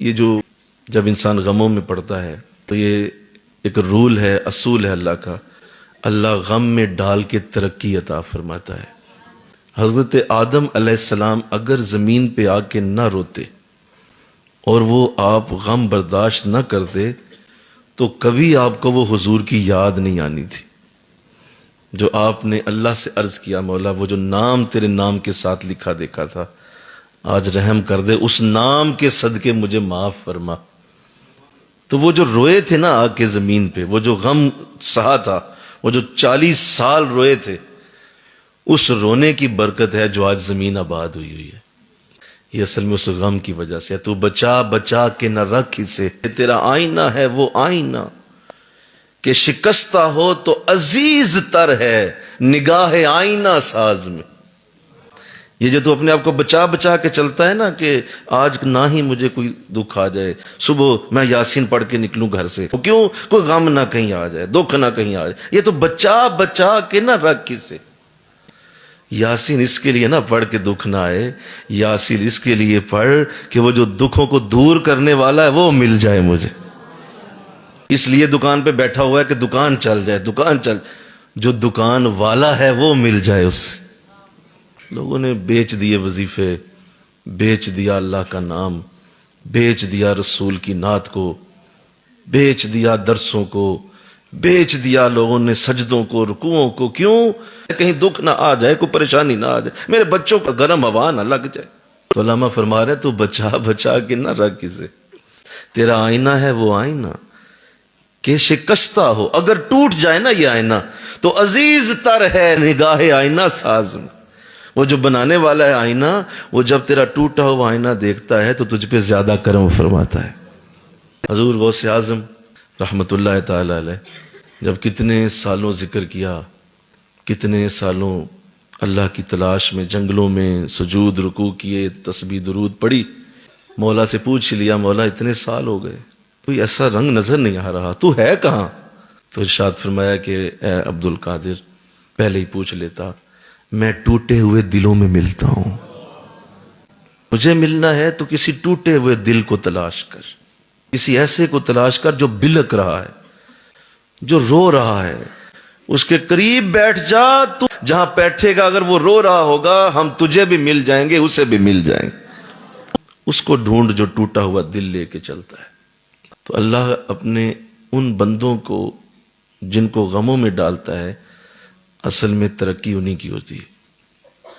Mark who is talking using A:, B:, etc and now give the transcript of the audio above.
A: یہ جو جب انسان غموں میں پڑتا ہے تو یہ ایک رول ہے، اصول ہے اللہ کا، اللہ غم میں ڈال کے ترقی عطا فرماتا ہے۔ حضرت آدم علیہ السلام اگر زمین پہ آ کے نہ روتے اور وہ آپ غم برداشت نہ کرتے تو کبھی آپ کو وہ حضور کی یاد نہیں آنی تھی۔ جو آپ نے اللہ سے عرض کیا، مولا وہ جو نام تیرے نام کے ساتھ لکھا دیکھا تھا آج رحم کر دے، اس نام کے صدقے مجھے معاف فرما۔ تو وہ جو روئے تھے نا آ کے زمین پہ، وہ جو غم سہا تھا، وہ جو 40 سال روئے تھے، اس رونے کی برکت ہے جو آج زمین آباد ہوئی ہے۔ یہ اصل میں اس غم کی وجہ سے ہے۔ تو بچا بچا کے نہ رکھ اسے، تیرا آئینہ ہے وہ آئینہ کہ شکستہ ہو تو عزیز تر ہے نگاہ آئینہ ساز میں۔ یہ جو تو اپنے آپ کو بچا بچا کے چلتا ہے نا کہ آج نہ ہی مجھے کوئی دکھ آ جائے، صبح میں یاسین پڑھ کے نکلوں گھر سے، کیوں؟ کوئی غم نہ کہیں آ جائے، دکھ نہ کہیں آ جائے۔ یہ تو بچا بچا کے نہ رکھ اسے۔ یاسین اس کے لیے نہ پڑھ کے دکھ نہ آئے، یاسین اس کے لیے پڑھ کہ وہ جو دکھوں کو دور کرنے والا ہے وہ مل جائے مجھے۔ اس لیے دکان پہ بیٹھا ہوا ہے کہ دکان چل جائے، دکان چل، جو دکان والا ہے وہ مل جائے اس سے۔ لوگوں نے بیچ دیے وظیفے، بیچ دیا اللہ کا نام، بیچ دیا رسول کی نعت کو، بیچ دیا درسوں کو، بیچ دیا لوگوں نے سجدوں کو، رکوعوں کو۔ کیوں؟ کہیں دکھ نہ آ جائے، کوئی پریشانی نہ آ جائے، میرے بچوں کا گرم ہوا نہ لگ جائے۔ تو علامہ فرما رہے تو بچا بچا کے نہ رکھ اسے، تیرا آئینہ ہے وہ آئینہ کہ شکستہ ہو، اگر ٹوٹ جائے نا یہ آئینہ تو عزیز تر ہے نگاہ آئینہ ساز میں۔ وہ جو بنانے والا ہے آئینہ، وہ جب تیرا ٹوٹا ہوا آئینہ دیکھتا ہے تو تجھ پہ زیادہ کرم فرماتا ہے۔ حضور غوث اعظم رحمت اللہ تعالی علیہ جب کتنے سالوں ذکر کیا، کتنے سالوں اللہ کی تلاش میں جنگلوں میں سجود رکوع کیے، تسبیح درود پڑھی، مولا سے پوچھ لیا مولا اتنے سال ہو گئے کوئی ایسا رنگ نظر نہیں آ رہا، تو ہے کہاں؟ تو ارشاد فرمایا کہ اے عبد القادر پہلے ہی پوچھ لیتا، میں ٹوٹے ہوئے دلوں میں ملتا ہوں، مجھے ملنا ہے تو کسی ٹوٹے ہوئے دل کو تلاش کر، کسی ایسے کو تلاش کر جو بلک رہا ہے، جو رو رہا ہے، اس کے قریب بیٹھ جا، تو جہاں بیٹھے گا اگر وہ رو رہا ہوگا ہم تجھے بھی مل جائیں گے، اسے بھی مل جائیں گے۔ اس کو ڈھونڈ جو ٹوٹا ہوا دل لے کے چلتا ہے۔ تو اللہ اپنے ان بندوں کو جن کو غموں میں ڈالتا ہے، اصل میں ترقی انہی کی ہوتی ہے۔